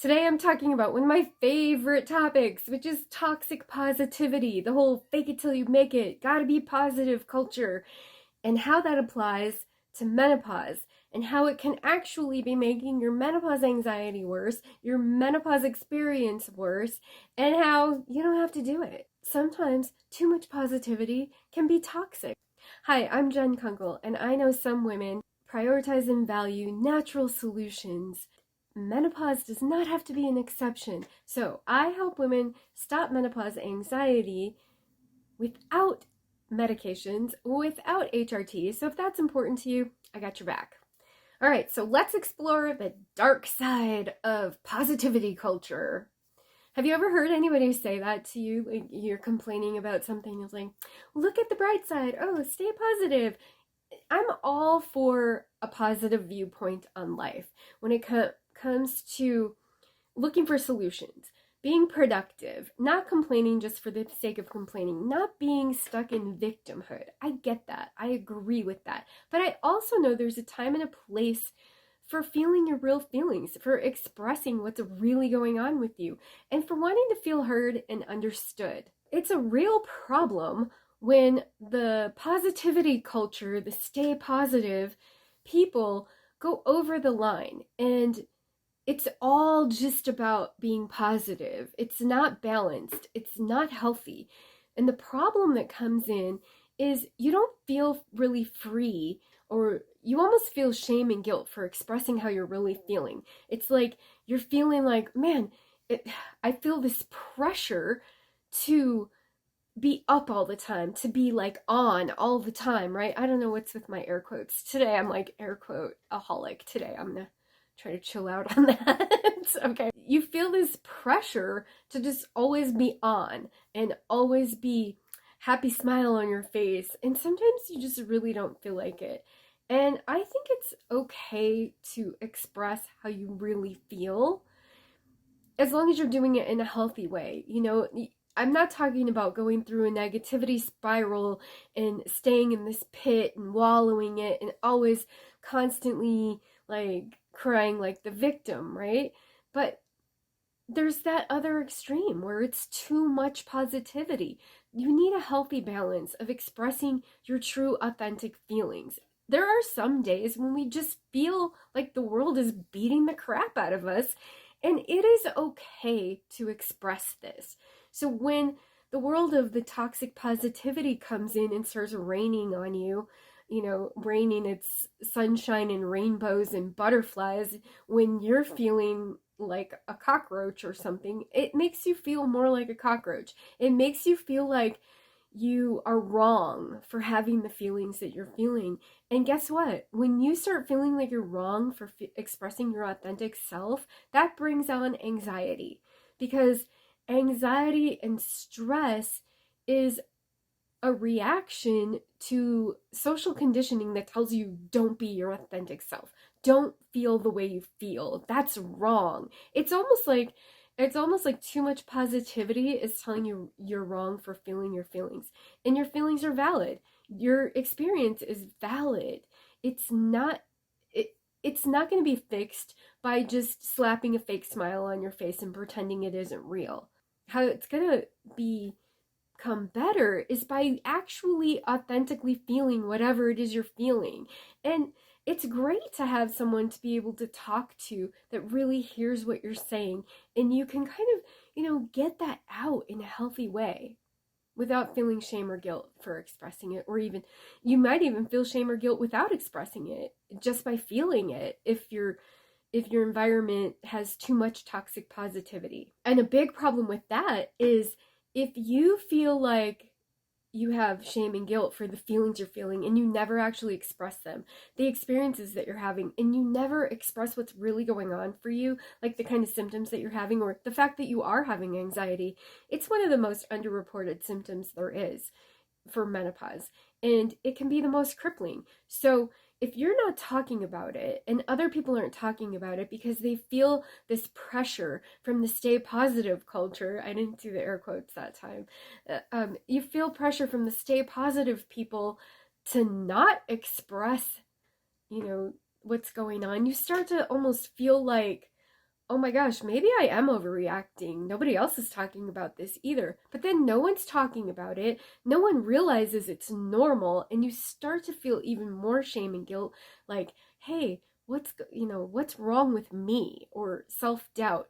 Today I'm talking about one of my favorite topics, which is toxic positivity, the whole fake it till you make it, gotta be positive culture, and how that applies to menopause, and how it can actually be making your menopause anxiety worse, your menopause experience worse, and how you don't have to do it. Sometimes too much positivity can be toxic. Hi, I'm Jen Kunkel, and I know some women prioritize and value natural solutions. Menopause does not have to be an exception. So I help women stop menopause anxiety without medications, without HRT. So if that's important to you, I got your back. All right, so let's explore the dark side of positivity culture. Have you ever heard anybody say that to you? Like you're complaining about something, it's like, look at the bright side. Oh, stay positive. I'm all for a positive viewpoint on life when it comes to looking for solutions, being productive, not complaining just for the sake of complaining, not being stuck in victimhood. I get that. I agree with that. But I also know there's a time and a place for feeling your real feelings, for expressing what's really going on with you, and for wanting to feel heard and understood. It's a real problem when the positivity culture, the stay positive people go over the line and it's all just about being positive. It's not balanced. It's not healthy. And the problem that comes in is you don't feel really free, or you almost feel shame and guilt for expressing how you're really feeling. It's like you're feeling like, man, I feel this pressure to be up all the time, to be like on all the time, right? I don't know what's with my air quotes. Today I'm like air quote-aholic. Today I'm gonna try to chill out on that. Okay. You feel this pressure to just always be on and always be happy smile on your face. And sometimes you just really don't feel like it. And I think it's okay to express how you really feel as long as you're doing it in a healthy way. You know, I'm not talking about going through a negativity spiral and staying in this pit and wallowing it and always constantly like crying like the victim, right? But there's that other extreme where it's too much positivity. You need a healthy balance of expressing your true, authentic feelings. There are some days when we just feel like the world is beating the crap out of us, and it is okay to express this. So when the world of the toxic positivity comes in and starts raining on you, raining its sunshine and rainbows and butterflies, when you're feeling like a cockroach or something, it makes you feel more like a cockroach. It makes you feel like you are wrong for having the feelings that you're feeling. And guess what? When you start feeling like you're wrong for expressing your authentic self, that brings on anxiety, because anxiety and stress is a reaction to social conditioning that tells you don't be your authentic self. Don't feel the way you feel. That's wrong. It's almost like too much positivity is telling you you're wrong for feeling your feelings. And your feelings are valid. Your experience is valid. It's not going to be fixed by just slapping a fake smile on your face and pretending it isn't real. How it's going to become better is by actually authentically feeling whatever it is you're feeling. And it's great to have someone to be able to talk to that really hears what you're saying, and you can kind of, get that out in a healthy way without feeling shame or guilt for expressing it, or even you might even feel shame or guilt without expressing it, just by feeling it if your environment has too much toxic positivity. And a big problem with that is if you feel like you have shame and guilt for the feelings you're feeling and you never actually express them, the experiences that you're having, and you never express what's really going on for you, like the kind of symptoms that you're having or the fact that you are having anxiety. It's one of the most underreported symptoms there is for menopause, and it can be the most crippling. So if you're not talking about it and other people aren't talking about it because they feel this pressure from the stay positive culture, I didn't do the air quotes that time, you feel pressure from the stay positive people to not express, what's going on. You start to almost feel like oh my gosh, maybe I am overreacting. Nobody else is talking about this either. But then no one's talking about it. No one realizes it's normal, and you start to feel even more shame and guilt, like, hey, what's wrong with me? Or self-doubt,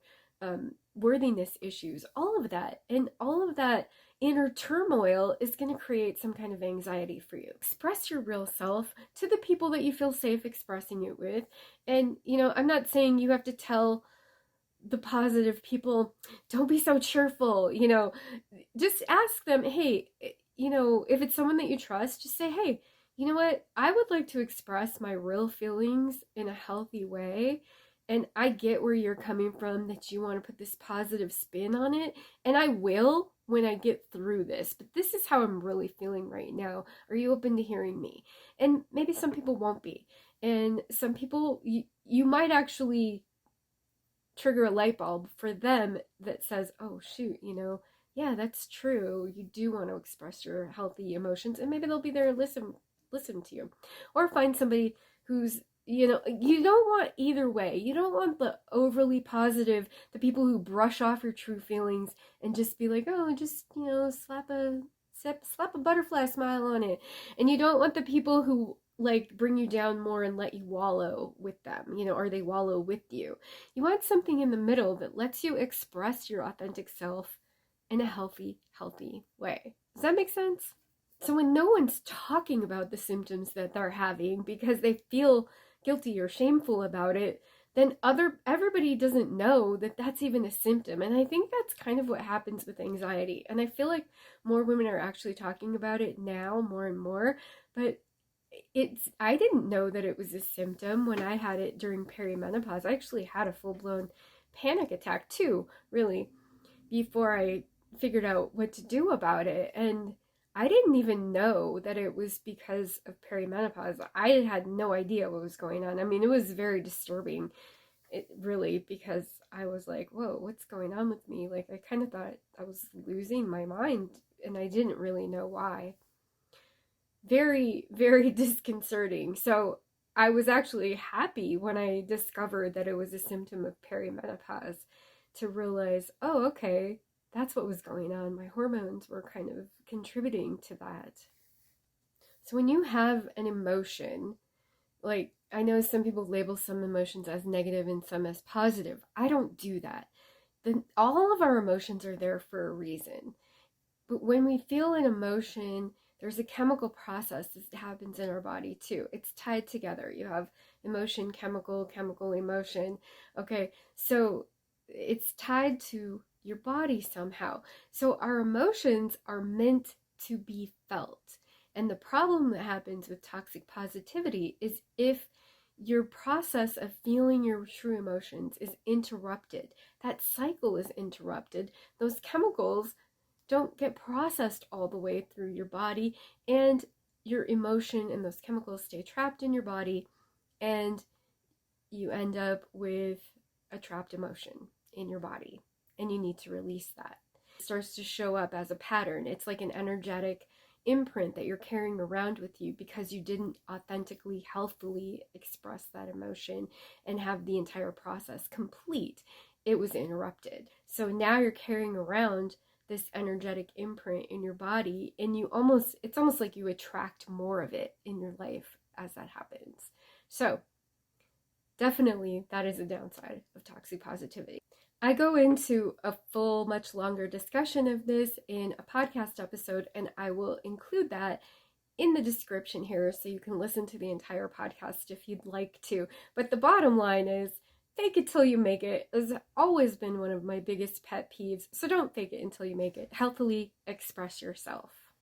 worthiness issues, all of that. And all of that inner turmoil is going to create some kind of anxiety for you. Express your real self to the people that you feel safe expressing it with. And, I'm not saying you have to tell the positive people, don't be so cheerful, just ask them, hey, if it's someone that you trust, just say, hey, you know what, I would like to express my real feelings in a healthy way, and I get where you're coming from, that you want to put this positive spin on it, and I will when I get through this, but this is how I'm really feeling right now. Are you open to hearing me? And maybe some people won't be, and some people, you might actually trigger a light bulb for them that says, oh shoot, yeah, that's true, you do want to express your healthy emotions, and maybe they'll be there and listen to you. Or find somebody who's, you don't want either way. You don't want the overly positive, the people who brush off your true feelings and just be like, oh, just, slap a butterfly smile on it. And you don't want the people who like bring you down more and let you wallow with them, or they wallow with you. You want something in the middle that lets you express your authentic self in a healthy way. Does that make sense? So when no one's talking about the symptoms that they're having because they feel guilty or shameful about it, then everybody doesn't know that that's even a symptom. And I think that's kind of what happens with anxiety. And I feel like more women are actually talking about it now more and more, but I didn't know that it was a symptom when I had it during perimenopause. I actually had a full-blown panic attack too, really, before I figured out what to do about it. And I didn't even know that it was because of perimenopause. I had no idea what was going on. I mean, it was very disturbing, really, because I was like, whoa, what's going on with me? Like, I kind of thought I was losing my mind, and I didn't really know why. Very, very disconcerting. So I was actually happy when I discovered that it was a symptom of perimenopause, to realize, oh, okay, that's what was going on. My hormones were kind of contributing to that. So when you have an emotion, like, I know some people label some emotions as negative and some as positive. I don't do that. All of our emotions are there for a reason. But when we feel an emotion, there's a chemical process that happens in our body too. It's tied together. You have emotion, chemical, emotion. Okay, so it's tied to your body somehow. So our emotions are meant to be felt. And the problem that happens with toxic positivity is if your process of feeling your true emotions is interrupted, that cycle is interrupted, those chemicals don't get processed all the way through your body, and your emotion and those chemicals stay trapped in your body, and you end up with a trapped emotion in your body, and you need to release that. It starts to show up as a pattern. It's like an energetic imprint that you're carrying around with you because you didn't authentically, healthily express that emotion and have the entire process complete. It was interrupted. So now you're carrying around this energetic imprint in your body, and it's almost like you attract more of it in your life as that happens. So definitely that is a downside of toxic positivity. I go into a full, much longer discussion of this in a podcast episode, and I will include that in the description here so you can listen to the entire podcast if you'd like to. But the bottom line is, fake it till you make it has always been one of my biggest pet peeves. So don't fake it until you make it. Healthily express yourself.